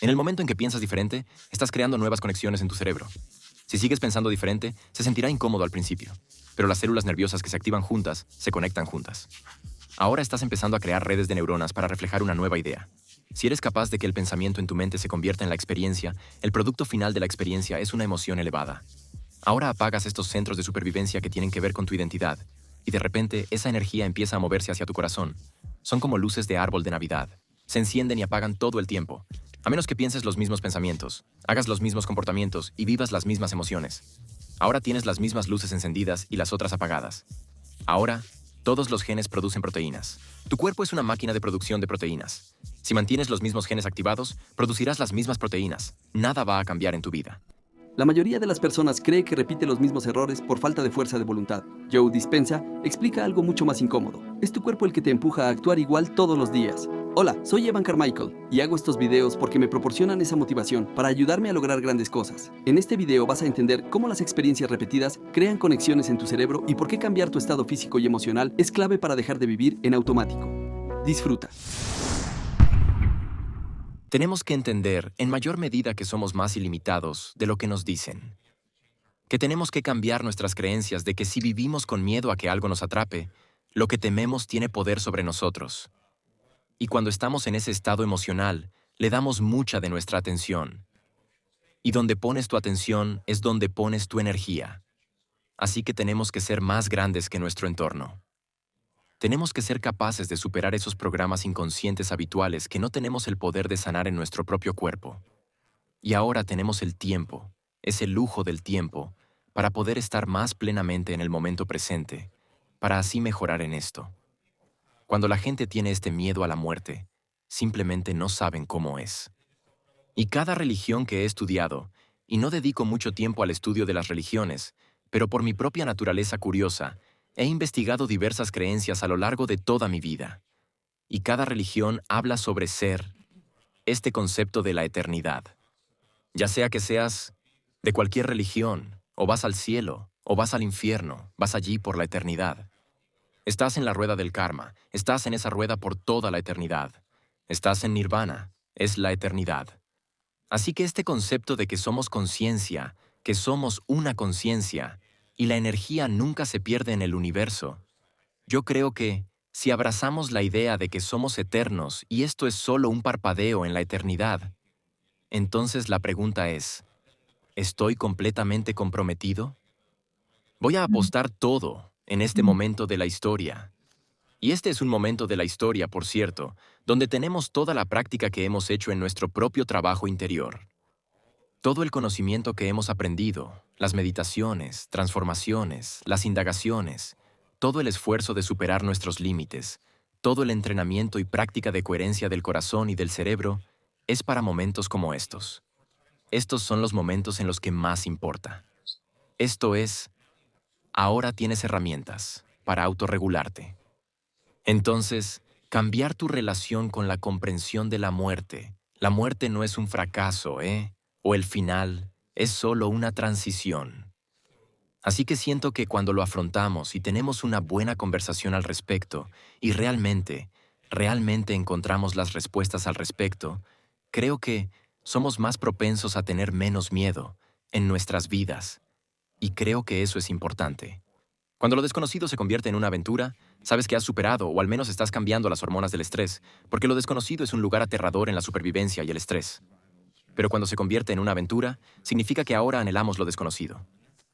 En el momento en que piensas diferente, estás creando nuevas conexiones en tu cerebro. Si sigues pensando diferente, se sentirá incómodo al principio, pero las células nerviosas que se activan juntas se conectan juntas. Ahora estás empezando a crear redes de neuronas para reflejar una nueva idea. Si eres capaz de que el pensamiento en tu mente se convierta en la experiencia, el producto final de la experiencia es una emoción elevada. Ahora apagas estos centros de supervivencia que tienen que ver con tu identidad, y de repente esa energía empieza a moverse hacia tu corazón. Son como luces de árbol de Navidad. Se encienden y apagan todo el tiempo, a menos que pienses los mismos pensamientos, hagas los mismos comportamientos y vivas las mismas emociones. Ahora tienes las mismas luces encendidas y las otras apagadas. Ahora, todos los genes producen proteínas. Tu cuerpo es una máquina de producción de proteínas. Si mantienes los mismos genes activados, producirás las mismas proteínas. Nada va a cambiar en tu vida. La mayoría de las personas cree que repite los mismos errores por falta de fuerza de voluntad. Joe Dispenza explica algo mucho más incómodo. Es tu cuerpo el que te empuja a actuar igual todos los días. Hola, soy Evan Carmichael y hago estos videos porque me proporcionan esa motivación para ayudarme a lograr grandes cosas. En este video vas a entender cómo las experiencias repetidas crean conexiones en tu cerebro y por qué cambiar tu estado físico y emocional es clave para dejar de vivir en automático. Disfruta. Tenemos que entender, en mayor medida, que somos más ilimitados de lo que nos dicen. Que tenemos que cambiar nuestras creencias de que si vivimos con miedo a que algo nos atrape, lo que tememos tiene poder sobre nosotros. Y cuando estamos en ese estado emocional, le damos mucha de nuestra atención. Y donde pones tu atención es donde pones tu energía. Así que tenemos que ser más grandes que nuestro entorno. Tenemos que ser capaces de superar esos programas inconscientes habituales que no tenemos el poder de sanar en nuestro propio cuerpo. Y ahora tenemos el tiempo, ese lujo del tiempo, para poder estar más plenamente en el momento presente, para así mejorar en esto. Cuando la gente tiene este miedo a la muerte, simplemente no saben cómo es. Y cada religión que he estudiado, y no dedico mucho tiempo al estudio de las religiones, pero por mi propia naturaleza curiosa, he investigado diversas creencias a lo largo de toda mi vida. Y cada religión habla sobre ser, este concepto de la eternidad. Ya sea que seas de cualquier religión, o vas al cielo, o vas al infierno, vas allí por la eternidad. Estás en la rueda del karma, estás en esa rueda por toda la eternidad. Estás en nirvana, es la eternidad. Así que este concepto de que somos conciencia, que somos una conciencia, y la energía nunca se pierde en el universo, yo creo que, si abrazamos la idea de que somos eternos y esto es solo un parpadeo en la eternidad, entonces la pregunta es, ¿estoy completamente comprometido? Voy a apostar todo en este momento de la historia. Y este es un momento de la historia, por cierto, donde tenemos toda la práctica que hemos hecho en nuestro propio trabajo interior. Todo el conocimiento que hemos aprendido, las meditaciones, transformaciones, las indagaciones, todo el esfuerzo de superar nuestros límites, todo el entrenamiento y práctica de coherencia del corazón y del cerebro, es para momentos como estos. Estos son los momentos en los que más importa. Esto es, ahora tienes herramientas para autorregularte. Entonces, cambiar tu relación con la comprensión de la muerte. La muerte no es un fracaso, o el final, es solo una transición. Así que siento que cuando lo afrontamos y tenemos una buena conversación al respecto, y realmente encontramos las respuestas al respecto, creo que somos más propensos a tener menos miedo en nuestras vidas. Y creo que eso es importante. Cuando lo desconocido se convierte en una aventura, sabes que has superado o al menos estás cambiando las hormonas del estrés, porque lo desconocido es un lugar aterrador en la supervivencia y el estrés. Pero cuando se convierte en una aventura, significa que ahora anhelamos lo desconocido.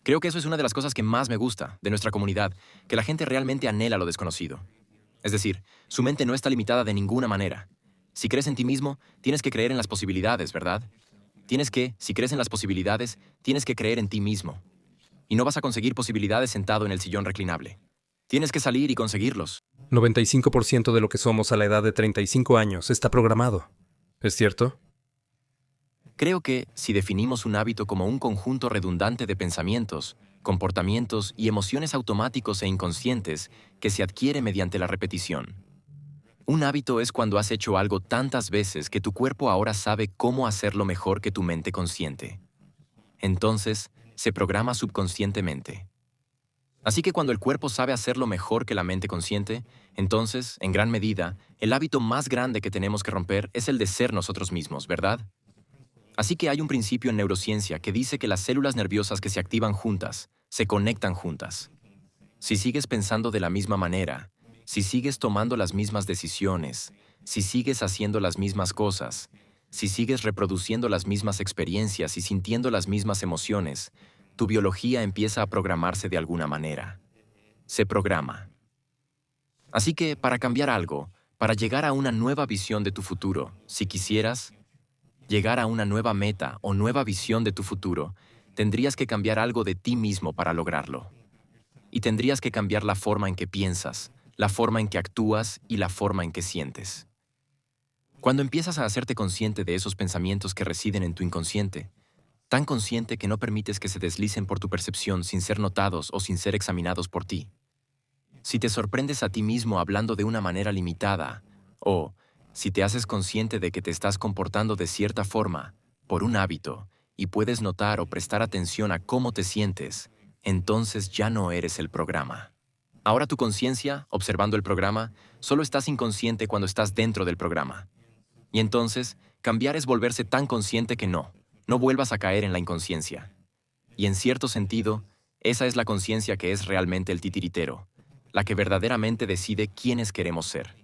Creo que eso es una de las cosas que más me gusta de nuestra comunidad, que la gente realmente anhela lo desconocido. Es decir, su mente no está limitada de ninguna manera. Si crees en ti mismo, tienes que creer en las posibilidades, ¿verdad? Si crees en las posibilidades, tienes que creer en ti mismo. Y no vas a conseguir posibilidades sentado en el sillón reclinable. Tienes que salir y conseguirlos. 95% de lo que somos a la edad de 35 años está programado. ¿Es cierto? Creo que, si definimos un hábito como un conjunto redundante de pensamientos, comportamientos y emociones automáticos e inconscientes que se adquiere mediante la repetición. Un hábito es cuando has hecho algo tantas veces que tu cuerpo ahora sabe cómo hacerlo mejor que tu mente consciente. Entonces, se programa subconscientemente. Así que cuando el cuerpo sabe hacerlo mejor que la mente consciente, entonces, en gran medida, el hábito más grande que tenemos que romper es el de ser nosotros mismos, ¿verdad? Así que hay un principio en neurociencia que dice que las células nerviosas que se activan juntas, se conectan juntas. Si sigues pensando de la misma manera, si sigues tomando las mismas decisiones, si sigues haciendo las mismas cosas, si sigues reproduciendo las mismas experiencias y sintiendo las mismas emociones, tu biología empieza a programarse de alguna manera. Se programa. Así que, para cambiar algo, para llegar a una nueva visión de tu futuro, si quisieras llegar a una nueva meta o nueva visión de tu futuro, tendrías que cambiar algo de ti mismo para lograrlo. Y tendrías que cambiar la forma en que piensas, la forma en que actúas y la forma en que sientes. Cuando empiezas a hacerte consciente de esos pensamientos que residen en tu inconsciente, tan consciente que no permites que se deslicen por tu percepción sin ser notados o sin ser examinados por ti. Si te sorprendes a ti mismo hablando de una manera limitada, o si te haces consciente de que te estás comportando de cierta forma, por un hábito, y puedes notar o prestar atención a cómo te sientes, entonces ya no eres el programa. Ahora tu conciencia, observando el programa, solo estás inconsciente cuando estás dentro del programa. Y entonces, cambiar es volverse tan consciente que no vuelvas a caer en la inconsciencia. Y en cierto sentido, esa es la conciencia que es realmente el titiritero, la que verdaderamente decide quiénes queremos ser.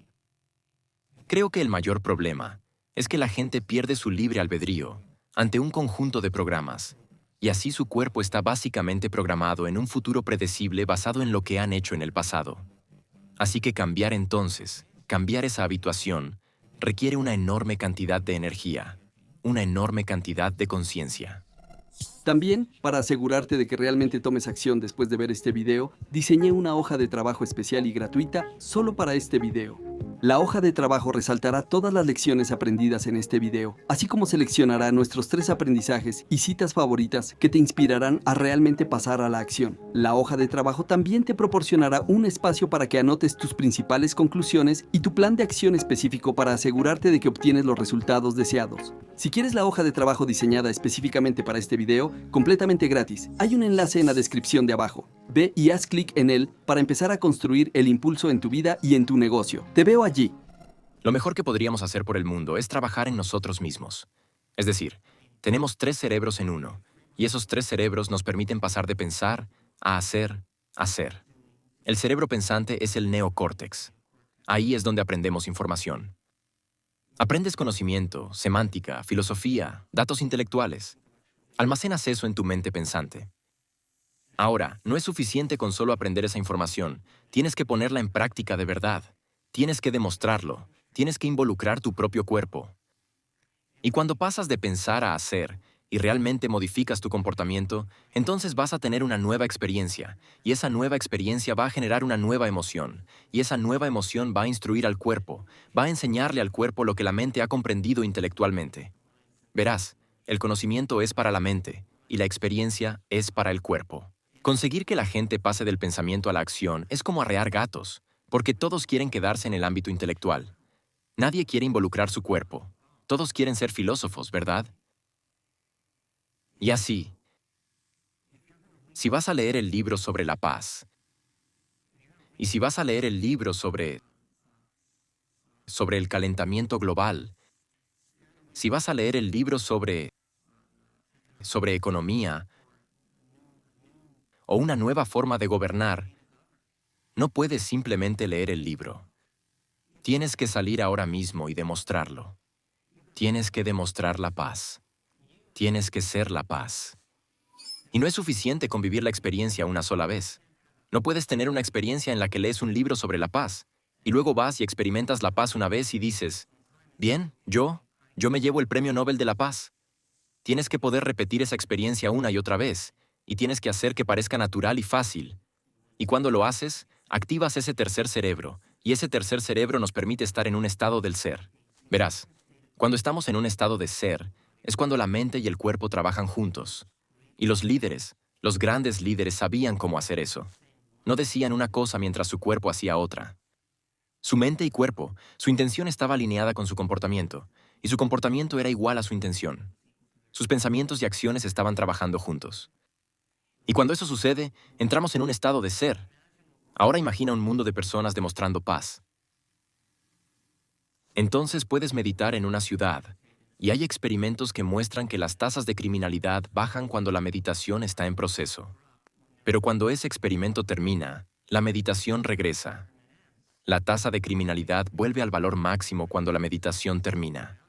Creo que el mayor problema es que la gente pierde su libre albedrío ante un conjunto de programas, y así su cuerpo está básicamente programado en un futuro predecible basado en lo que han hecho en el pasado. Así que cambiar entonces, cambiar esa habituación, requiere una enorme cantidad de energía, una enorme cantidad de conciencia. También, para asegurarte de que realmente tomes acción después de ver este video, diseñé una hoja de trabajo especial y gratuita solo para este video. La hoja de trabajo resaltará todas las lecciones aprendidas en este video, así como seleccionará nuestros 3 aprendizajes y citas favoritas que te inspirarán a realmente pasar a la acción. La hoja de trabajo también te proporcionará un espacio para que anotes tus principales conclusiones y tu plan de acción específico para asegurarte de que obtienes los resultados deseados. Si quieres la hoja de trabajo diseñada específicamente para este video, completamente gratis, hay un enlace en la descripción de abajo. Ve y haz clic en él para empezar a construir el impulso en tu vida y en tu negocio. Te veo allí. Lo mejor que podríamos hacer por el mundo es trabajar en nosotros mismos. Es decir, tenemos 3 cerebros en uno, y esos 3 cerebros nos permiten pasar de pensar a hacer, hacer. El cerebro pensante es el neocórtex. Ahí es donde aprendemos información. Aprendes conocimiento, semántica, filosofía, datos intelectuales. Almacenas eso en tu mente pensante. Ahora, no es suficiente con solo aprender esa información. Tienes que ponerla en práctica de verdad. Tienes que demostrarlo. Tienes que involucrar tu propio cuerpo. Y cuando pasas de pensar a hacer y realmente modificas tu comportamiento, entonces vas a tener una nueva experiencia. Y esa nueva experiencia va a generar una nueva emoción. Y esa nueva emoción va a instruir al cuerpo. Va a enseñarle al cuerpo lo que la mente ha comprendido intelectualmente. Verás, el conocimiento es para la mente y la experiencia es para el cuerpo. Conseguir que la gente pase del pensamiento a la acción es como arrear gatos, porque todos quieren quedarse en el ámbito intelectual. Nadie quiere involucrar su cuerpo. Todos quieren ser filósofos, ¿verdad? Y así, si vas a leer el libro sobre la paz, y si vas a leer el libro sobre el calentamiento global, si vas a leer el libro sobre economía, o una nueva forma de gobernar, no puedes simplemente leer el libro. Tienes que salir ahora mismo y demostrarlo. Tienes que demostrar la paz. Tienes que ser la paz. Y no es suficiente con vivir la experiencia una sola vez. No puedes tener una experiencia en la que lees un libro sobre la paz, y luego vas y experimentas la paz una vez y dices, bien, yo me llevo el Premio Nobel de la Paz. Tienes que poder repetir esa experiencia una y otra vez, y tienes que hacer que parezca natural y fácil. Y cuando lo haces, activas ese tercer cerebro, y ese tercer cerebro nos permite estar en un estado del ser. Verás, cuando estamos en un estado de ser, es cuando la mente y el cuerpo trabajan juntos. Y los líderes, los grandes líderes sabían cómo hacer eso. No decían una cosa mientras su cuerpo hacía otra. Su mente y cuerpo, su intención estaba alineada con su comportamiento, y su comportamiento era igual a su intención. Sus pensamientos y acciones estaban trabajando juntos. Y cuando eso sucede, entramos en un estado de ser. Ahora imagina un mundo de personas demostrando paz. Entonces puedes meditar en una ciudad, Y hay experimentos que muestran que las tasas de criminalidad bajan cuando la meditación está en proceso. Pero cuando ese experimento termina, la meditación regresa. La tasa de criminalidad vuelve al valor máximo cuando la meditación termina.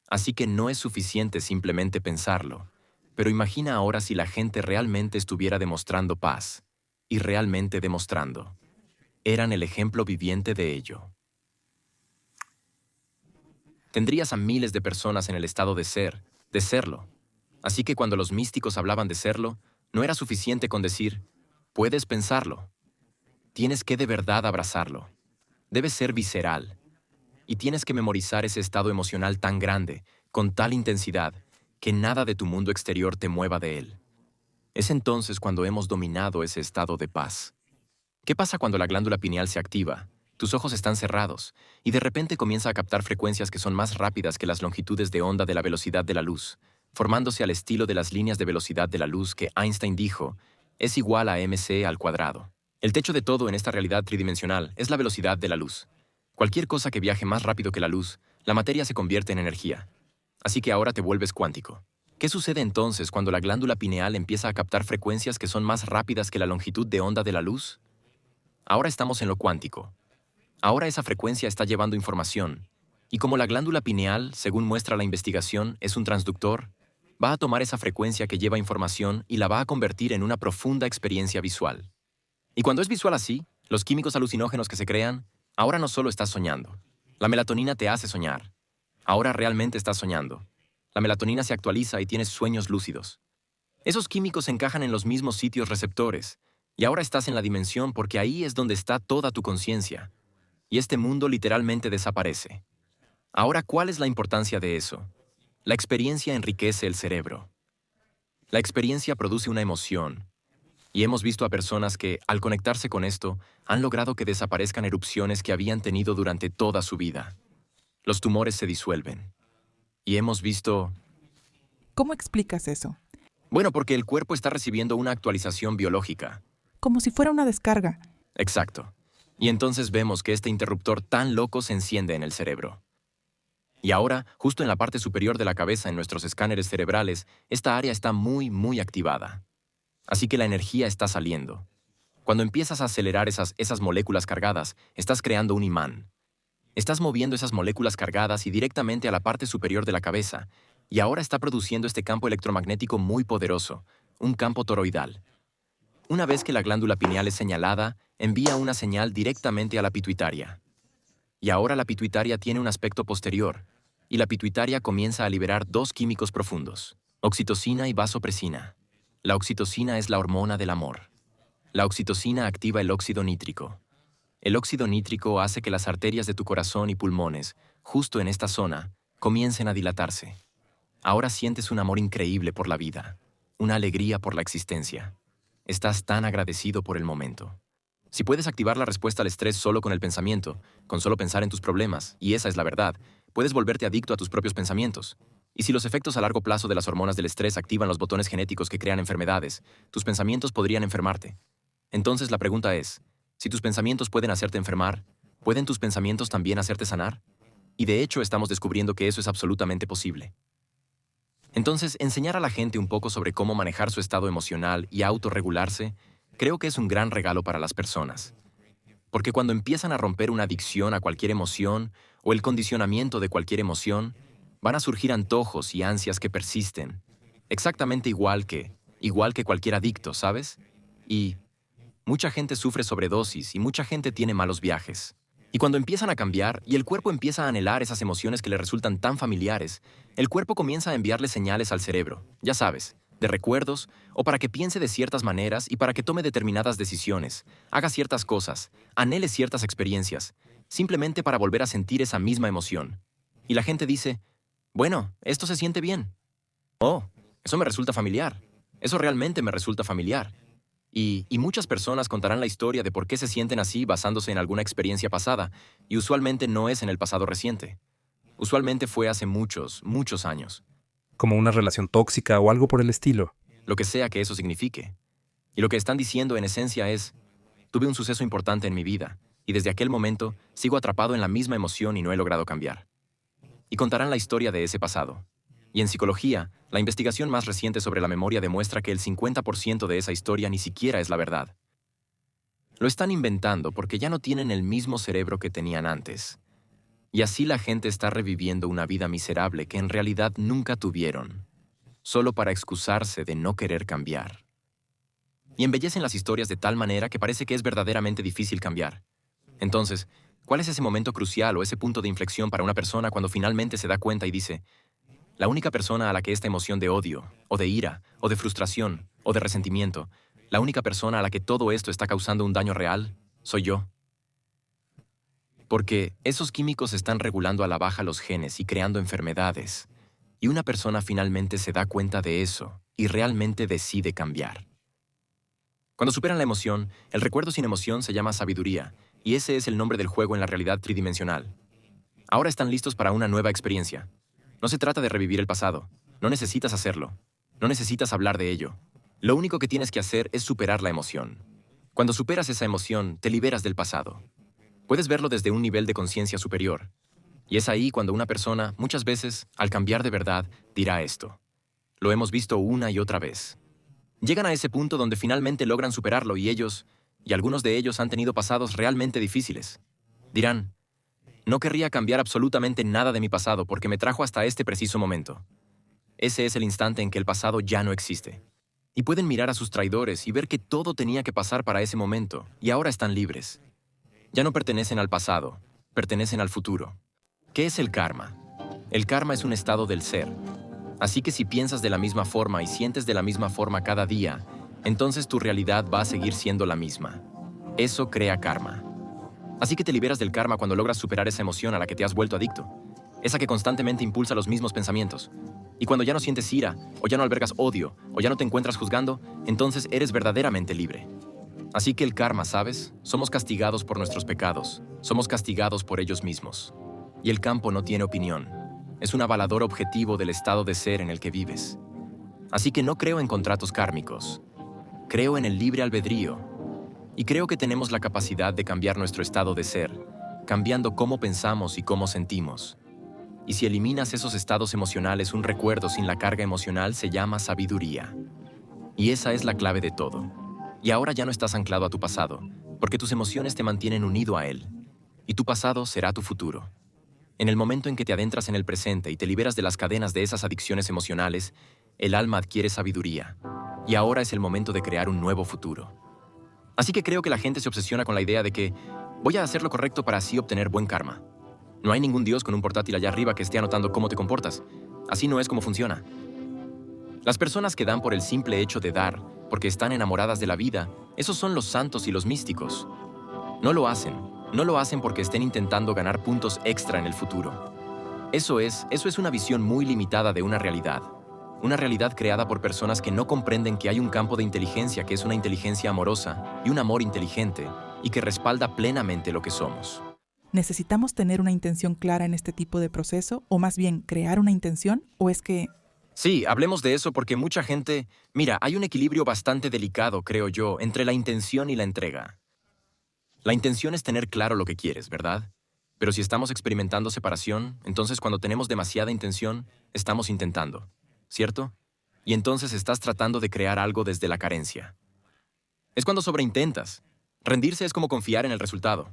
Así que no es suficiente simplemente pensarlo, pero imagina ahora si la gente realmente estuviera demostrando paz, y realmente demostrando. Eran el ejemplo viviente de ello. Tendrías a miles de personas en el estado de ser, de serlo. Así que cuando los místicos hablaban de serlo, no era suficiente con decir, puedes pensarlo. Tienes que de verdad abrazarlo. Debe ser visceral. Y tienes que memorizar ese estado emocional tan grande, con tal intensidad, que nada de tu mundo exterior te mueva de él. Es entonces cuando hemos dominado ese estado de paz. ¿Qué pasa cuando la glándula pineal se activa? Tus ojos están cerrados, y de repente comienza a captar frecuencias que son más rápidas que las longitudes de onda de la velocidad de la luz, formándose al estilo de las líneas de velocidad de la luz que Einstein dijo es igual a mc al cuadrado. El techo de todo en esta realidad tridimensional es la velocidad de la luz. Cualquier cosa que viaje más rápido que la luz, la materia se convierte en energía. Así que ahora te vuelves cuántico. ¿Qué sucede entonces cuando la glándula pineal empieza a captar frecuencias que son más rápidas que la longitud de onda de la luz? Ahora estamos en lo cuántico. Ahora esa frecuencia está llevando información. Y como la glándula pineal, según muestra la investigación, es un transductor, va a tomar esa frecuencia que lleva información y la va a convertir en una profunda experiencia visual. Y cuando es visual así, los químicos alucinógenos que se crean, ahora no solo estás soñando. La melatonina te hace soñar. Ahora realmente estás soñando. La melatonina se actualiza y tienes sueños lúcidos. Esos químicos encajan en los mismos sitios receptores, y ahora estás en la dimensión porque ahí es donde está toda tu conciencia. Y este mundo literalmente desaparece. Ahora, ¿cuál es la importancia de eso? La experiencia enriquece el cerebro. La experiencia produce una emoción. Y hemos visto a personas que, al conectarse con esto, han logrado que desaparezcan erupciones que habían tenido durante toda su vida. Los tumores se disuelven. Y hemos visto... ¿Cómo explicas eso? Bueno, porque el cuerpo está recibiendo una actualización biológica. Como si fuera una descarga. Exacto. Y entonces vemos que este interruptor tan loco se enciende en el cerebro. Y ahora, justo en la parte superior de la cabeza en nuestros escáneres cerebrales, esta área está muy activada. Así que la energía está saliendo. Cuando empiezas a acelerar esas moléculas cargadas, estás creando un imán. Estás moviendo esas moléculas cargadas y directamente a la parte superior de la cabeza, y ahora está produciendo este campo electromagnético muy poderoso, un campo toroidal. Una vez que la glándula pineal es señalada, envía una señal directamente a la pituitaria. Y ahora la pituitaria tiene un aspecto posterior, y la pituitaria comienza a liberar dos químicos profundos, oxitocina y vasopresina. La oxitocina es la hormona del amor. La oxitocina activa el óxido nítrico. El óxido nítrico hace que las arterias de tu corazón y pulmones, justo en esta zona, comiencen a dilatarse. Ahora sientes un amor increíble por la vida, una alegría por la existencia. Estás tan agradecido por el momento. Si puedes activar la respuesta al estrés solo con el pensamiento, con solo pensar en tus problemas, y esa es la verdad, puedes volverte adicto a tus propios pensamientos. Y si los efectos a largo plazo de las hormonas del estrés activan los botones genéticos que crean enfermedades, tus pensamientos podrían enfermarte. Entonces la pregunta es, si tus pensamientos pueden hacerte enfermar, ¿pueden tus pensamientos también hacerte sanar? Y de hecho estamos descubriendo que eso es absolutamente posible. Entonces, enseñar a la gente un poco sobre cómo manejar su estado emocional y autorregularse, creo que es un gran regalo para las personas. Porque cuando empiezan a romper una adicción a cualquier emoción o el condicionamiento de cualquier emoción, van a surgir antojos y ansias que persisten. Exactamente igual que cualquier adicto, ¿sabes? Y mucha gente sufre sobredosis y mucha gente tiene malos viajes. Y cuando empiezan a cambiar y el cuerpo empieza a anhelar esas emociones que le resultan tan familiares, el cuerpo comienza a enviarle señales al cerebro, ya sabes, de recuerdos, o para que piense de ciertas maneras y para que tome determinadas decisiones, haga ciertas cosas, anhele ciertas experiencias, simplemente para volver a sentir esa misma emoción. Y la gente dice, bueno, esto se siente bien. Oh, eso me resulta familiar. Eso realmente me resulta familiar. Y muchas personas contarán la historia de por qué se sienten así basándose en alguna experiencia pasada, y usualmente no es en el pasado reciente. Usualmente fue hace muchos años. Como una relación tóxica o algo por el estilo. Lo que sea que eso signifique. Y lo que están diciendo en esencia es, tuve un suceso importante en mi vida, y desde aquel momento sigo atrapado en la misma emoción y no he logrado cambiar. y contarán la historia de ese pasado. Y en psicología, la investigación más reciente sobre la memoria demuestra que el 50% de esa historia ni siquiera es la verdad. Lo están inventando porque ya no tienen el mismo cerebro que tenían antes. Y así la gente está reviviendo una vida miserable que en realidad nunca tuvieron, solo para excusarse de no querer cambiar. Y embellecen las historias de tal manera que parece que es verdaderamente difícil cambiar. Entonces, ¿cuál es ese momento crucial o ese punto de inflexión para una persona cuando finalmente se da cuenta y dice: la única persona a la que esta emoción de odio, o de ira, o de frustración, o de resentimiento, la única persona a la que todo esto está causando un daño real, soy yo? Porque esos químicos están regulando a la baja los genes y creando enfermedades. Y una persona finalmente se da cuenta de eso y realmente decide cambiar. Cuando superan la emoción, el recuerdo sin emoción se llama sabiduría, y ese es el nombre del juego en la realidad tridimensional. Ahora están listos para una nueva experiencia. No se trata de revivir el pasado. No necesitas hacerlo. No necesitas hablar de ello. Lo único que tienes que hacer es superar la emoción. Cuando superas esa emoción, te liberas del pasado. Puedes verlo desde un nivel de conciencia superior. Y es ahí cuando una persona, muchas veces, al cambiar de verdad, dirá esto. Lo hemos visto una y otra vez. Llegan a ese punto donde finalmente logran superarlo y algunos de ellos han tenido pasados realmente difíciles. Dirán: no querría cambiar absolutamente nada de mi pasado porque me trajo hasta este preciso momento. Ese es el instante en que el pasado ya no existe. Y pueden mirar a sus traidores y ver que todo tenía que pasar para ese momento, y ahora están libres. Ya no pertenecen al pasado, pertenecen al futuro. ¿Qué es el karma? El karma es un estado del ser. Así que si piensas de la misma forma y sientes de la misma forma cada día, entonces tu realidad va a seguir siendo la misma. Eso crea karma. Así que te liberas del karma cuando logras superar esa emoción a la que te has vuelto adicto, esa que constantemente impulsa los mismos pensamientos. Y cuando ya no sientes ira, o ya no albergas odio, o ya no te encuentras juzgando, entonces eres verdaderamente libre. Así que el karma, ¿sabes? Somos castigados por nuestros pecados, somos castigados por ellos mismos. Y el campo no tiene opinión. Es un avalador objetivo del estado de ser en el que vives. Así que no creo en contratos kármicos. Creo en el libre albedrío. Y creo que tenemos la capacidad de cambiar nuestro estado de ser, cambiando cómo pensamos y cómo sentimos. Y si eliminas esos estados emocionales, un recuerdo sin la carga emocional se llama sabiduría. Y esa es la clave de todo. Y ahora ya no estás anclado a tu pasado, porque tus emociones te mantienen unido a él. Y tu pasado será tu futuro. En el momento en que te adentras en el presente y te liberas de las cadenas de esas adicciones emocionales, el alma adquiere sabiduría. Y ahora es el momento de crear un nuevo futuro. Así que creo que la gente se obsesiona con la idea de que voy a hacer lo correcto para así obtener buen karma. No hay ningún dios con un portátil allá arriba que esté anotando cómo te comportas. Así no es como funciona. Las personas que dan por el simple hecho de dar, porque están enamoradas de la vida, esos son los santos y los místicos. No lo hacen porque estén intentando ganar puntos extra en el futuro. Eso es una visión muy limitada de una realidad creada por personas que no comprenden que hay un campo de inteligencia que es una inteligencia amorosa y un amor inteligente y que respalda plenamente lo que somos. ¿Necesitamos tener una intención clara en este tipo de proceso? ¿O más bien, crear una intención? ¿O es que...? Sí, hablemos de eso porque mucha gente... Mira, hay un equilibrio bastante delicado, creo yo, entre la intención y la entrega. La intención es tener claro lo que quieres, ¿verdad? Pero si estamos experimentando separación, entonces cuando tenemos demasiada intención, estamos intentando, ¿cierto? Y entonces estás tratando de crear algo desde la carencia. Es cuando sobreintentas. Rendirse es como confiar en el resultado,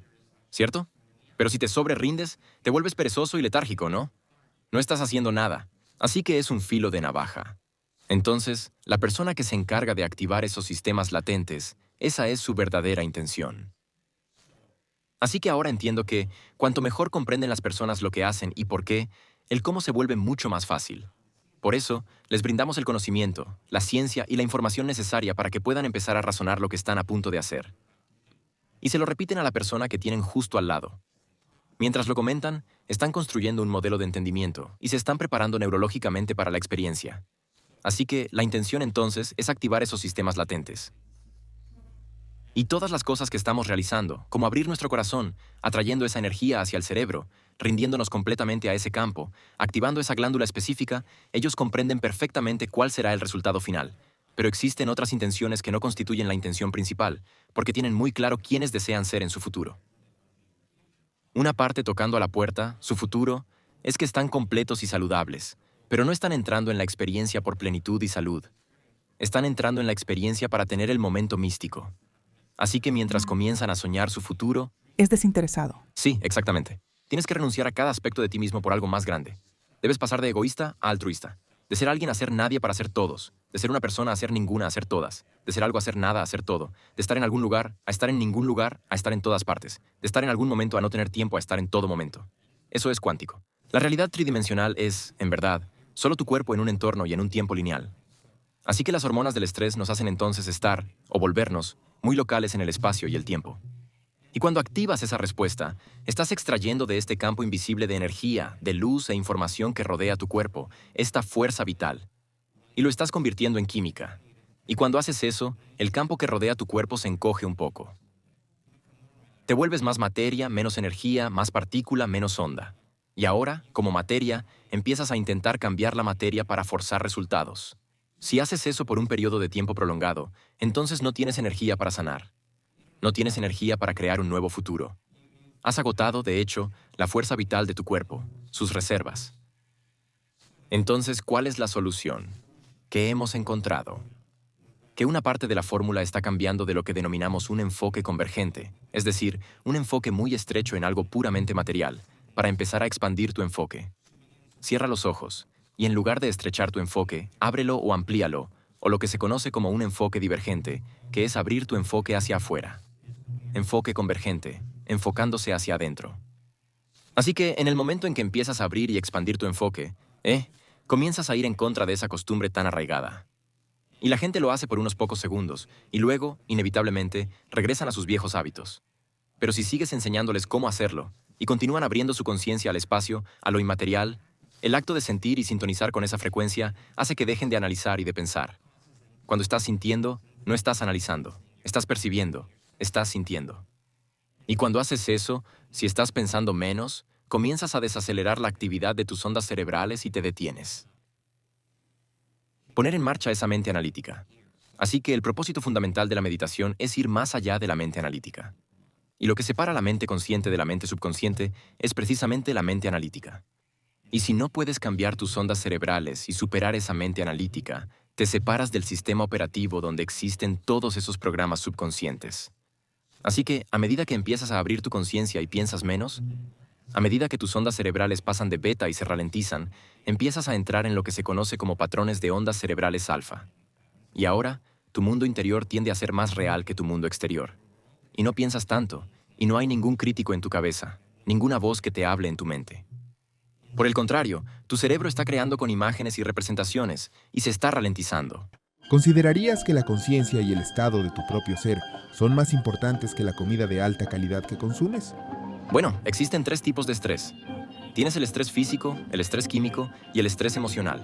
¿cierto? Pero si te sobrerindes, te vuelves perezoso y letárgico, ¿no? No estás haciendo nada. Así que es un filo de navaja. Entonces, la persona que se encarga de activar esos sistemas latentes, esa es su verdadera intención. Así que ahora entiendo que, cuanto mejor comprenden las personas lo que hacen y por qué, el cómo se vuelve mucho más fácil. Por eso, les brindamos el conocimiento, la ciencia y la información necesaria para que puedan empezar a razonar lo que están a punto de hacer. Y se lo repiten a la persona que tienen justo al lado. Mientras lo comentan, están construyendo un modelo de entendimiento y se están preparando neurológicamente para la experiencia. Así que la intención entonces es activar esos sistemas latentes. Y todas las cosas que estamos realizando, como abrir nuestro corazón, atrayendo esa energía hacia el cerebro, rindiéndonos completamente a ese campo, activando esa glándula específica, ellos comprenden perfectamente cuál será el resultado final. Pero existen otras intenciones que no constituyen la intención principal, porque tienen muy claro quiénes desean ser en su futuro. Una parte tocando a la puerta, su futuro, es que están completos y saludables, pero no están entrando en la experiencia por plenitud y salud. Están entrando en la experiencia para tener el momento místico. Así que mientras comienzan a soñar su futuro... Es desinteresado. Sí, exactamente. Tienes que renunciar a cada aspecto de ti mismo por algo más grande. Debes pasar de egoísta a altruista. De ser alguien a ser nadie para ser todos. De ser una persona a ser ninguna a ser todas. De ser algo a ser nada a ser todo. De estar en algún lugar a estar en ningún lugar a estar en todas partes. De estar en algún momento a no tener tiempo a estar en todo momento. Eso es cuántico. La realidad tridimensional es, en verdad, solo tu cuerpo en un entorno y en un tiempo lineal. Así que las hormonas del estrés nos hacen entonces estar, o volvernos, muy locales en el espacio y el tiempo. Y cuando activas esa respuesta, estás extrayendo de este campo invisible de energía, de luz e información que rodea tu cuerpo, esta fuerza vital. Y lo estás convirtiendo en química. Y cuando haces eso, el campo que rodea tu cuerpo se encoge un poco. Te vuelves más materia, menos energía, más partícula, menos onda. Y ahora, como materia, empiezas a intentar cambiar la materia para forzar resultados. Si haces eso por un periodo de tiempo prolongado, entonces no tienes energía para sanar. No tienes energía para crear un nuevo futuro. Has agotado, de hecho, la fuerza vital de tu cuerpo, sus reservas. Entonces, ¿cuál es la solución? ¿Qué hemos encontrado? Que una parte de la fórmula está cambiando de lo que denominamos un enfoque convergente, es decir, un enfoque muy estrecho en algo puramente material, para empezar a expandir tu enfoque. Cierra los ojos, y en lugar de estrechar tu enfoque, ábrelo o amplíalo, o lo que se conoce como un enfoque divergente, que es abrir tu enfoque hacia afuera. Enfoque convergente, enfocándose hacia adentro. Así que, en el momento en que empiezas a abrir y expandir tu enfoque, comienzas a ir en contra de esa costumbre tan arraigada. Y la gente lo hace por unos pocos segundos, y luego, inevitablemente, regresan a sus viejos hábitos. Pero si sigues enseñándoles cómo hacerlo, y continúan abriendo su conciencia al espacio, a lo inmaterial, el acto de sentir y sintonizar con esa frecuencia hace que dejen de analizar y de pensar. Cuando estás sintiendo, no estás analizando, estás percibiendo, estás sintiendo. Y cuando haces eso, si estás pensando menos, comienzas a desacelerar la actividad de tus ondas cerebrales y te detienes. Poner en marcha esa mente analítica. Así que el propósito fundamental de la meditación es ir más allá de la mente analítica. Y lo que separa la mente consciente de la mente subconsciente es precisamente la mente analítica. Y si no puedes cambiar tus ondas cerebrales y superar esa mente analítica, te separas del sistema operativo donde existen todos esos programas subconscientes. Así que, a medida que empiezas a abrir tu conciencia y piensas menos, a medida que tus ondas cerebrales pasan de beta y se ralentizan, empiezas a entrar en lo que se conoce como patrones de ondas cerebrales alfa. Y ahora, tu mundo interior tiende a ser más real que tu mundo exterior. Y no piensas tanto, y no hay ningún crítico en tu cabeza, ninguna voz que te hable en tu mente. Por el contrario, tu cerebro está creando con imágenes y representaciones, y se está ralentizando. ¿Considerarías que la conciencia y el estado de tu propio ser son más importantes que la comida de alta calidad que consumes? Bueno, existen 3 tipos de estrés. Tienes el estrés físico, el estrés químico y el estrés emocional.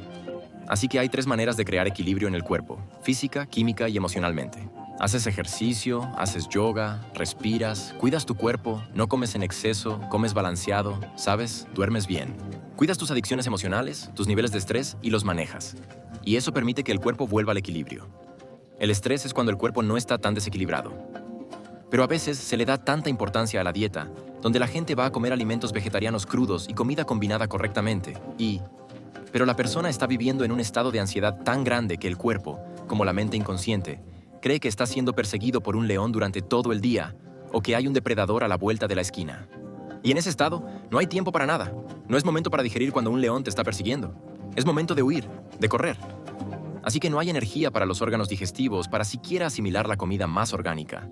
Así que hay 3 maneras de crear equilibrio en el cuerpo, física, química y emocionalmente. Haces ejercicio, haces yoga, respiras, cuidas tu cuerpo, no comes en exceso, comes balanceado, ¿sabes? Duermes bien. Cuidas tus adicciones emocionales, tus niveles de estrés y los manejas. Y eso permite que el cuerpo vuelva al equilibrio. El estrés es cuando el cuerpo no está tan desequilibrado. Pero a veces se le da tanta importancia a la dieta, donde la gente va a comer alimentos vegetarianos crudos y comida combinada correctamente, pero la persona está viviendo en un estado de ansiedad tan grande que el cuerpo, como la mente inconsciente, cree que está siendo perseguido por un león durante todo el día, o que hay un depredador a la vuelta de la esquina. Y en ese estado, no hay tiempo para nada. No es momento para digerir cuando un león te está persiguiendo. Es momento de huir, de correr. Así que no hay energía para los órganos digestivos para siquiera asimilar la comida más orgánica.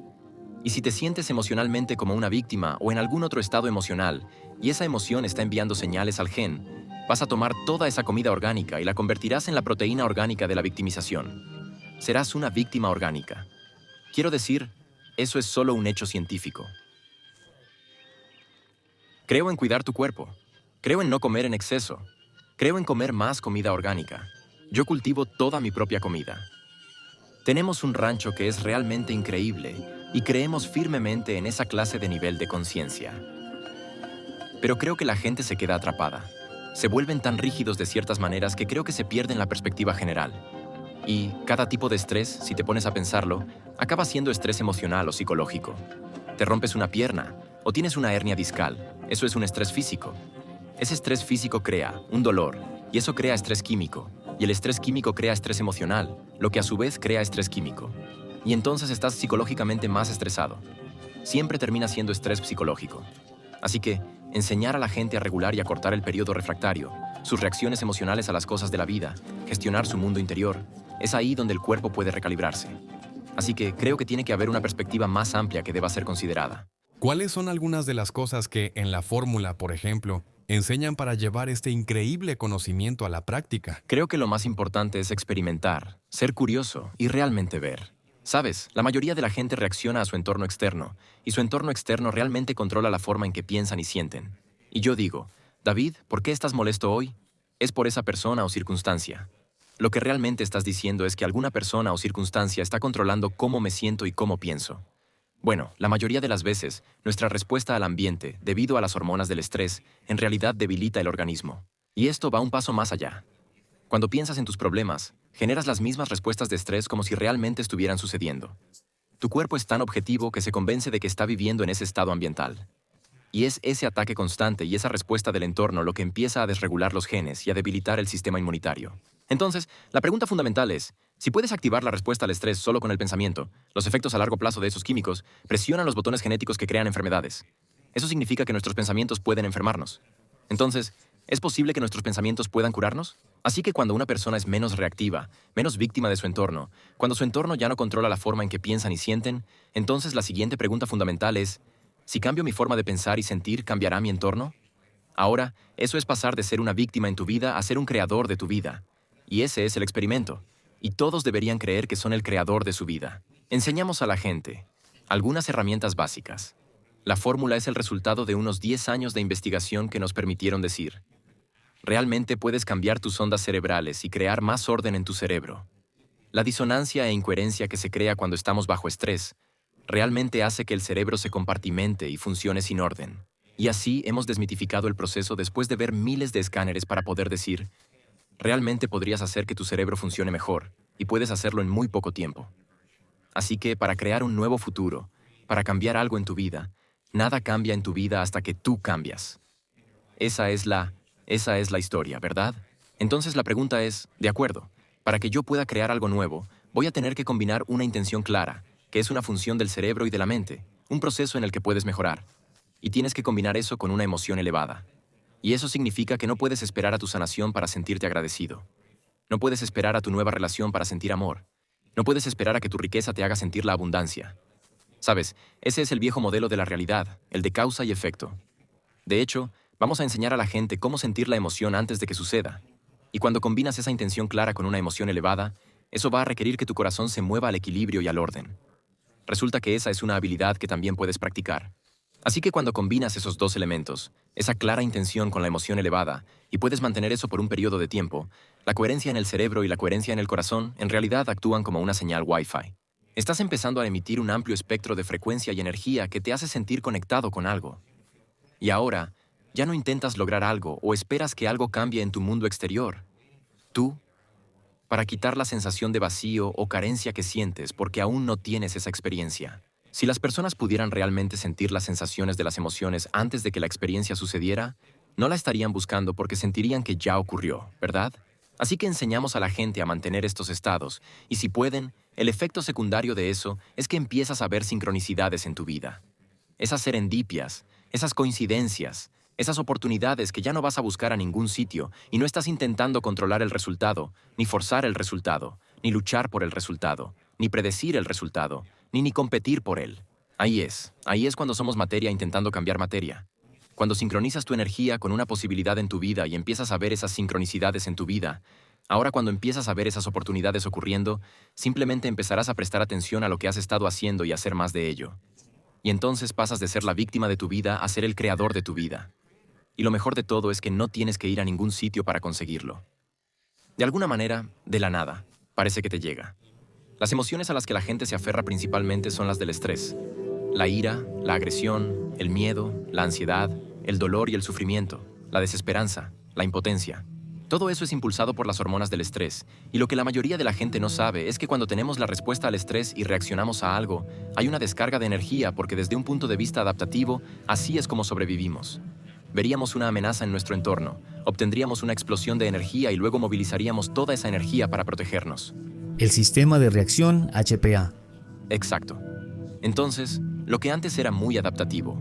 Y si te sientes emocionalmente como una víctima o en algún otro estado emocional, y esa emoción está enviando señales al gen, vas a tomar toda esa comida orgánica y la convertirás en la proteína orgánica de la victimización. Serás una víctima orgánica. Quiero decir, eso es solo un hecho científico. Creo en cuidar tu cuerpo. Creo en no comer en exceso. Creo en comer más comida orgánica. Yo cultivo toda mi propia comida. Tenemos un rancho que es realmente increíble y creemos firmemente en esa clase de nivel de conciencia. Pero creo que la gente se queda atrapada. Se vuelven tan rígidos de ciertas maneras que creo que se pierden la perspectiva general. Y cada tipo de estrés, si te pones a pensarlo, acaba siendo estrés emocional o psicológico. Te rompes una pierna o tienes una hernia discal. Eso es un estrés físico. Ese estrés físico crea un dolor, y eso crea estrés químico, y el estrés químico crea estrés emocional, lo que a su vez crea estrés químico. Y entonces estás psicológicamente más estresado. Siempre termina siendo estrés psicológico. Así que, enseñar a la gente a regular y a cortar el periodo refractario, sus reacciones emocionales a las cosas de la vida, gestionar su mundo interior, es ahí donde el cuerpo puede recalibrarse. Así que creo que tiene que haber una perspectiva más amplia que deba ser considerada. ¿Cuáles son algunas de las cosas que en la fórmula, por ejemplo, enseñan para llevar este increíble conocimiento a la práctica? Creo que lo más importante es experimentar, ser curioso y realmente ver. Sabes, la mayoría de la gente reacciona a su entorno externo, y su entorno externo realmente controla la forma en que piensan y sienten. Y yo digo, David, ¿por qué estás molesto hoy? ¿Es por esa persona o circunstancia? Lo que realmente estás diciendo es que alguna persona o circunstancia está controlando cómo me siento y cómo pienso. Bueno, la mayoría de las veces, nuestra respuesta al ambiente, debido a las hormonas del estrés, en realidad debilita el organismo. Y esto va un paso más allá. Cuando piensas en tus problemas, generas las mismas respuestas de estrés como si realmente estuvieran sucediendo. Tu cuerpo es tan objetivo que se convence de que está viviendo en ese estado ambiental. Y es ese ataque constante y esa respuesta del entorno lo que empieza a desregular los genes y a debilitar el sistema inmunitario. Entonces, la pregunta fundamental es, si puedes activar la respuesta al estrés solo con el pensamiento, los efectos a largo plazo de esos químicos presionan los botones genéticos que crean enfermedades. Eso significa que nuestros pensamientos pueden enfermarnos. Entonces, ¿es posible que nuestros pensamientos puedan curarnos? Así que cuando una persona es menos reactiva, menos víctima de su entorno, cuando su entorno ya no controla la forma en que piensan y sienten, entonces la siguiente pregunta fundamental es, si cambio mi forma de pensar y sentir, ¿cambiará mi entorno? Ahora, eso es pasar de ser una víctima en tu vida a ser un creador de tu vida. Y ese es el experimento. Y todos deberían creer que son el creador de su vida. Enseñamos a la gente algunas herramientas básicas. La fórmula es el resultado de unos 10 años de investigación que nos permitieron decir, realmente puedes cambiar tus ondas cerebrales y crear más orden en tu cerebro. La disonancia e incoherencia que se crea cuando estamos bajo estrés realmente hace que el cerebro se compartimente y funcione sin orden. Y así hemos desmitificado el proceso después de ver miles de escáneres para poder decir, realmente podrías hacer que tu cerebro funcione mejor, y puedes hacerlo en muy poco tiempo. Así que para crear un nuevo futuro, para cambiar algo en tu vida, nada cambia en tu vida hasta que tú cambias. Esa es la historia, ¿verdad? Entonces la pregunta es, de acuerdo, para que yo pueda crear algo nuevo, voy a tener que combinar una intención clara, que es una función del cerebro y de la mente, un proceso en el que puedes mejorar. Y tienes que combinar eso con una emoción elevada. Y eso significa que no puedes esperar a tu sanación para sentirte agradecido. No puedes esperar a tu nueva relación para sentir amor. No puedes esperar a que tu riqueza te haga sentir la abundancia. Sabes, ese es el viejo modelo de la realidad, el de causa y efecto. De hecho, vamos a enseñar a la gente cómo sentir la emoción antes de que suceda. Y cuando combinas esa intención clara con una emoción elevada, eso va a requerir que tu corazón se mueva al equilibrio y al orden. Resulta que esa es una habilidad que también puedes practicar. Así que cuando combinas esos dos elementos, esa clara intención con la emoción elevada, y puedes mantener eso por un periodo de tiempo, la coherencia en el cerebro y la coherencia en el corazón en realidad actúan como una señal Wi-Fi. Estás empezando a emitir un amplio espectro de frecuencia y energía que te hace sentir conectado con algo. Y ahora, ya no intentas lograr algo o esperas que algo cambie en tu mundo exterior. Tú, para quitar la sensación de vacío o carencia que sientes porque aún no tienes esa experiencia. Si las personas pudieran realmente sentir las sensaciones de las emociones antes de que la experiencia sucediera, no la estarían buscando porque sentirían que ya ocurrió, ¿verdad? Así que enseñamos a la gente a mantener estos estados, y si pueden, el efecto secundario de eso es que empiezas a ver sincronicidades en tu vida. Esas serendipias, esas coincidencias, esas oportunidades que ya no vas a buscar a ningún sitio y no estás intentando controlar el resultado, ni forzar el resultado, ni luchar por el resultado, ni predecir el resultado, ni competir por él. Ahí es cuando somos materia intentando cambiar materia. Cuando sincronizas tu energía con una posibilidad en tu vida y empiezas a ver esas sincronicidades en tu vida, ahora cuando empiezas a ver esas oportunidades ocurriendo, simplemente empezarás a prestar atención a lo que has estado haciendo y hacer más de ello. Y entonces pasas de ser la víctima de tu vida a ser el creador de tu vida. Y lo mejor de todo es que no tienes que ir a ningún sitio para conseguirlo. De alguna manera, de la nada, parece que te llega. Las emociones a las que la gente se aferra principalmente son las del estrés. La ira, la agresión, el miedo, la ansiedad, el dolor y el sufrimiento, la desesperanza, la impotencia. Todo eso es impulsado por las hormonas del estrés, y lo que la mayoría de la gente no sabe es que cuando tenemos la respuesta al estrés y reaccionamos a algo, hay una descarga de energía porque desde un punto de vista adaptativo, así es como sobrevivimos. Veríamos una amenaza en nuestro entorno, obtendríamos una explosión de energía y luego movilizaríamos toda esa energía para protegernos. El sistema de reacción HPA. Exacto. Entonces, lo que antes era muy adaptativo,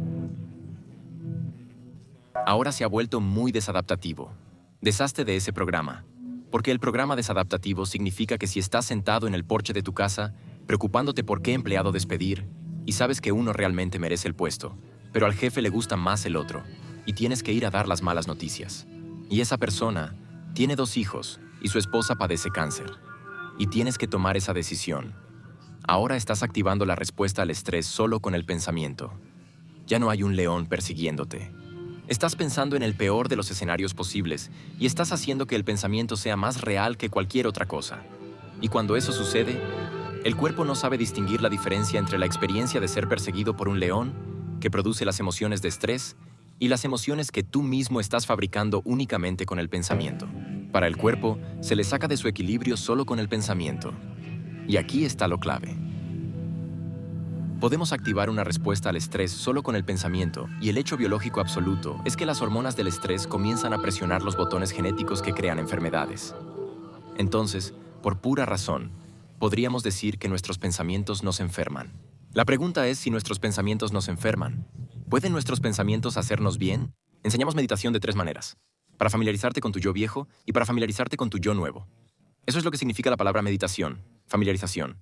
ahora se ha vuelto muy desadaptativo. Deshazte de ese programa. Porque el programa desadaptativo significa que si estás sentado en el porche de tu casa, preocupándote por qué empleado despedir, y sabes que uno realmente merece el puesto, pero al jefe le gusta más el otro, y tienes que ir a dar las malas noticias. Y esa persona tiene 2 hijos, y su esposa padece cáncer. Y tienes que tomar esa decisión. Ahora estás activando la respuesta al estrés solo con el pensamiento. Ya no hay un león persiguiéndote. Estás pensando en el peor de los escenarios posibles y estás haciendo que el pensamiento sea más real que cualquier otra cosa. Y cuando eso sucede, el cuerpo no sabe distinguir la diferencia entre la experiencia de ser perseguido por un león, que produce las emociones de estrés, y las emociones que tú mismo estás fabricando únicamente con el pensamiento. Para el cuerpo, se le saca de su equilibrio solo con el pensamiento. Y aquí está lo clave. Podemos activar una respuesta al estrés solo con el pensamiento, y el hecho biológico absoluto es que las hormonas del estrés comienzan a presionar los botones genéticos que crean enfermedades. Entonces, por pura razón, podríamos decir que nuestros pensamientos nos enferman. La pregunta es si nuestros pensamientos nos enferman. ¿Pueden nuestros pensamientos hacernos bien? Enseñamos meditación de 3 maneras: para familiarizarte con tu yo viejo y para familiarizarte con tu yo nuevo. Eso es lo que significa la palabra meditación, familiarización.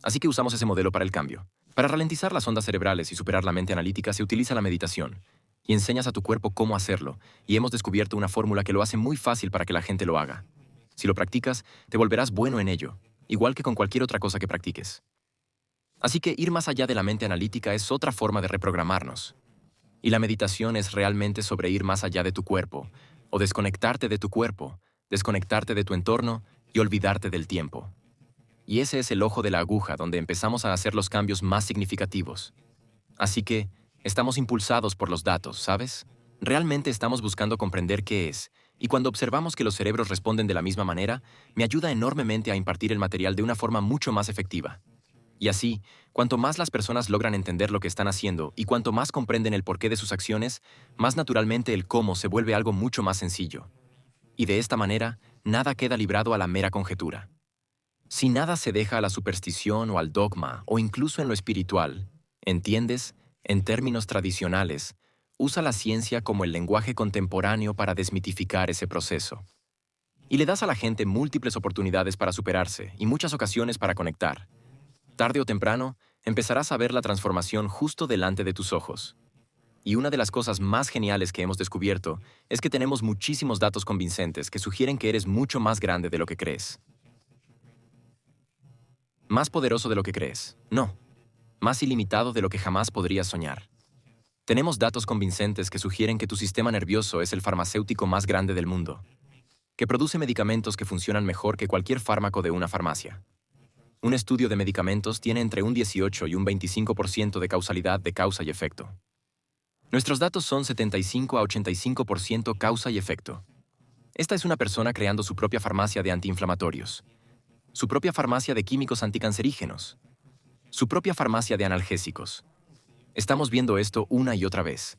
Así que usamos ese modelo para el cambio. Para ralentizar las ondas cerebrales y superar la mente analítica se utiliza la meditación. Y enseñas a tu cuerpo cómo hacerlo, y hemos descubierto una fórmula que lo hace muy fácil para que la gente lo haga. Si lo practicas, te volverás bueno en ello, igual que con cualquier otra cosa que practiques. Así que ir más allá de la mente analítica es otra forma de reprogramarnos. Y la meditación es realmente sobre ir más allá de tu cuerpo, o desconectarte de tu cuerpo, desconectarte de tu entorno y olvidarte del tiempo. Y ese es el ojo de la aguja donde empezamos a hacer los cambios más significativos. Así que, estamos impulsados por los datos, ¿sabes? Realmente estamos buscando comprender qué es, y cuando observamos que los cerebros responden de la misma manera, me ayuda enormemente a impartir el material de una forma mucho más efectiva. Y así, cuanto más las personas logran entender lo que están haciendo y cuanto más comprenden el porqué de sus acciones, más naturalmente el cómo se vuelve algo mucho más sencillo. Y de esta manera, nada queda librado a la mera conjetura. Si nada se deja a la superstición o al dogma, o incluso en lo espiritual, ¿entiendes? En términos tradicionales, usa la ciencia como el lenguaje contemporáneo para desmitificar ese proceso. Y le das a la gente múltiples oportunidades para superarse y muchas ocasiones para conectar. Tarde o temprano, empezarás a ver la transformación justo delante de tus ojos. Y una de las cosas más geniales que hemos descubierto es que tenemos muchísimos datos convincentes que sugieren que eres mucho más grande de lo que crees. Más poderoso de lo que crees. No. Más ilimitado de lo que jamás podrías soñar. Tenemos datos convincentes que sugieren que tu sistema nervioso es el farmacéutico más grande del mundo, que produce medicamentos que funcionan mejor que cualquier fármaco de una farmacia. Un estudio de medicamentos tiene entre un 18 y un 25% de causalidad de causa y efecto. Nuestros datos son 75 a 85% causa y efecto. Esta es una persona creando su propia farmacia de antiinflamatorios, su propia farmacia de químicos anticancerígenos, su propia farmacia de analgésicos. Estamos viendo esto una y otra vez.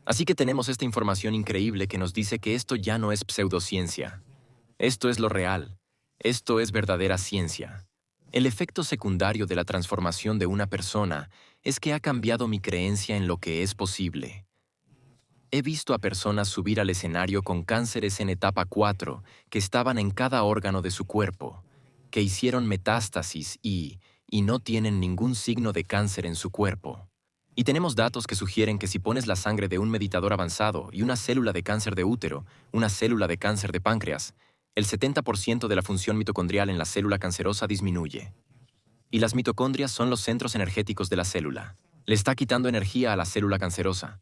Así que tenemos esta información increíble que nos dice que esto ya no es pseudociencia. Esto es lo real. Esto es verdadera ciencia. El efecto secundario de la transformación de una persona es que ha cambiado mi creencia en lo que es posible. He visto a personas subir al escenario con cánceres en etapa 4 que estaban en cada órgano de su cuerpo, que hicieron metástasis y no tienen ningún signo de cáncer en su cuerpo. Y tenemos datos que sugieren que si pones la sangre de un meditador avanzado y una célula de cáncer de útero, una célula de cáncer de páncreas, el 70% de la función mitocondrial en la célula cancerosa disminuye. Y las mitocondrias son los centros energéticos de la célula. Le está quitando energía a la célula cancerosa.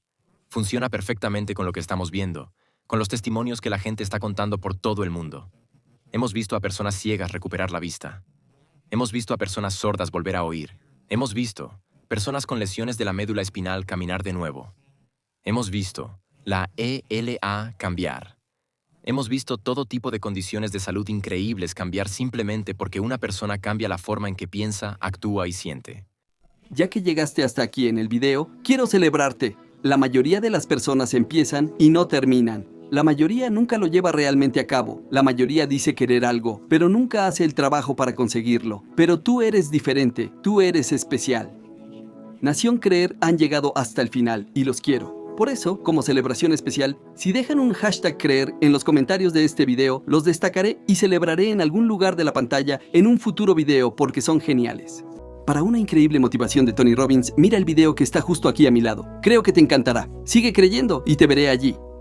Funciona perfectamente con lo que estamos viendo, con los testimonios que la gente está contando por todo el mundo. Hemos visto a personas ciegas recuperar la vista. Hemos visto a personas sordas volver a oír. Hemos visto personas con lesiones de la médula espinal caminar de nuevo. Hemos visto la ELA cambiar. Hemos visto todo tipo de condiciones de salud increíbles cambiar simplemente porque una persona cambia la forma en que piensa, actúa y siente. Ya que llegaste hasta aquí en el video, quiero celebrarte. La mayoría de las personas empiezan y no terminan. La mayoría nunca lo lleva realmente a cabo. La mayoría dice querer algo, pero nunca hace el trabajo para conseguirlo. Pero tú eres diferente, tú eres especial. Nación Creer han llegado hasta el final y los quiero. Por eso, como celebración especial, si dejan un hashtag creer en los comentarios de este video, los destacaré y celebraré en algún lugar de la pantalla en un futuro video porque son geniales. Para una increíble motivación de Tony Robbins, mira el video que está justo aquí a mi lado. Creo que te encantará. Sigue creyendo y te veré allí.